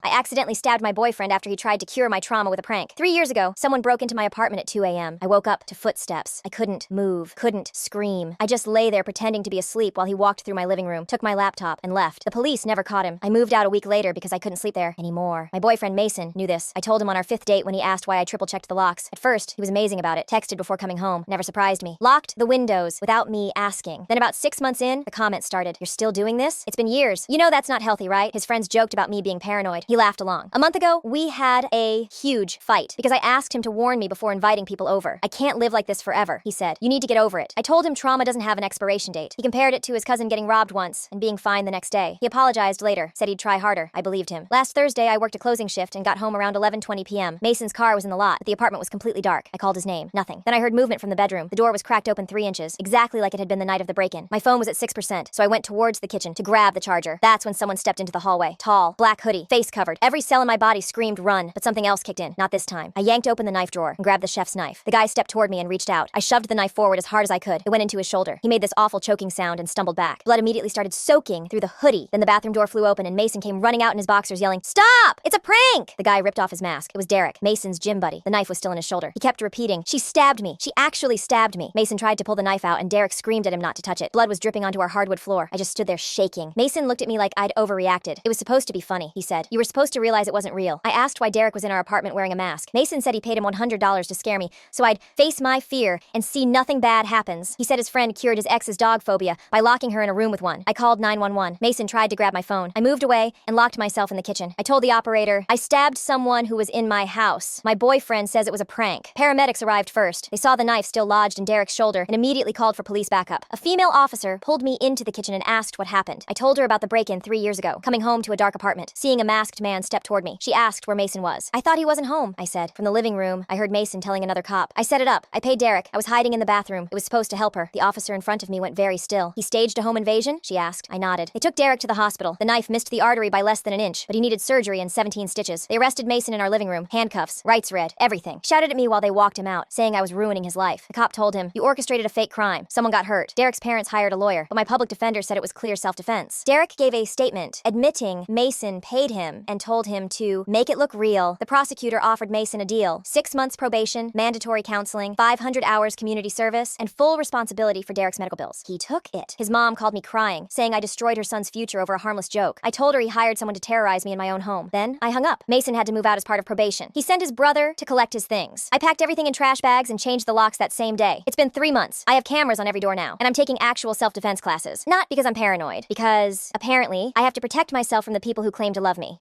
I accidentally stabbed my boyfriend after he tried to cure my trauma with a prank. 3 years ago, someone broke into my apartment at 2 a.m. I woke up to footsteps. I couldn't move, couldn't scream. I just lay there pretending to be asleep while he walked through my living room, took my laptop, and left. The police never caught him. I moved out a week later because I couldn't sleep there anymore. My boyfriend Mason knew this. I told him on our 5th date when he asked why I triple-checked the locks. At first, he was amazing about it, texted before coming home, never surprised me. Locked the windows without me asking. Then about 6 months in, the comments started. You're still doing this? It's been years. You know that's not healthy, right? His friends joked about me being paranoid. He laughed along. A month ago, we had a huge fight because I asked him to warn me before inviting people over. I can't live like this forever, he said. You need to get over it. I told him trauma doesn't have an expiration date. He compared it to his cousin getting robbed once and being fine the next day. He apologized later, said he'd try harder. I believed him. Last Thursday, I worked a closing shift and got home around 11:20 p.m. Mason's car was in the lot, but the apartment was completely dark. I called his name. Nothing. Then I heard movement from the bedroom. The door was cracked open 3 inches, exactly like it had been the night of the break-in. My phone was at 6%, so I went towards the kitchen to grab the charger. That's when someone stepped into the hallway. Tall, black hoodie, face covered. Every cell in my body screamed run, but something else kicked in. Not this time. I yanked open the knife drawer and grabbed the chef's knife. The guy stepped toward me and reached out. I shoved the knife forward as hard as I could. It went into his shoulder. He made this awful choking sound and stumbled back. Blood immediately started soaking through the hoodie. Then the bathroom door flew open and Mason came running out in his boxers yelling, "Stop! It's a prank!" The guy ripped off his mask. It was Derek, Mason's gym buddy. The knife was still in his shoulder. He kept repeating, "She stabbed me. She actually stabbed me." Mason tried to pull the knife out and Derek screamed at him not to touch it. Blood was dripping onto our hardwood floor. I just stood there shaking. Mason looked at me like I'd overreacted. It was supposed to be funny, he said. You were supposed to realize it wasn't real. I asked why Derek was in our apartment wearing a mask. Mason said he paid him $100 to scare me, so I'd face my fear and see nothing bad happens. He said his friend cured his ex's dog phobia by locking her in a room with one. I called 911. Mason tried to grab my phone. I moved away and locked myself in the kitchen. I told the operator, I stabbed someone who was in my house. My boyfriend says it was a prank. Paramedics arrived first. They saw the knife still lodged in Derek's shoulder and immediately called for police backup. A female officer pulled me into the kitchen and asked what happened. I told her about the break-in 3 years ago, coming home to a dark apartment, seeing a masked man step toward me. She asked where Mason was. I thought he wasn't home, I said. From the living room, I heard Mason telling another cop. I set it up. I paid Derek. I was hiding in the bathroom. It was supposed to help her. The officer in front of me went very still. He staged a home invasion? She asked. I nodded. They took Derek to the hospital. The knife missed the artery by less than an inch, but he needed surgery and 17 stitches. They arrested Mason in our living room. Handcuffs, rights read, everything. Shouted at me while they walked him out, saying I was ruining his life. The cop told him, you orchestrated a fake crime. Someone got hurt. Derek's parents hired a lawyer, but my public defender said it was clear self-defense. Derek gave a statement admitting Mason paid him and told him to make it look real. The prosecutor offered Mason a deal: 6 months probation, mandatory counseling, 500 hours community service, and full responsibility for Derek's medical bills. He took it. His mom called me crying, saying I destroyed her son's future over a harmless joke. I told her he hired someone to terrorize me in my own home. Then I hung up. Mason had to move out as part of probation. He sent his brother to collect his things. I packed everything in trash bags and changed the locks that same day. It's been 3 months. I have cameras on every door now, and I'm taking actual self-defense classes. Not because I'm paranoid, because apparently I have to protect myself from the people who claim to love me.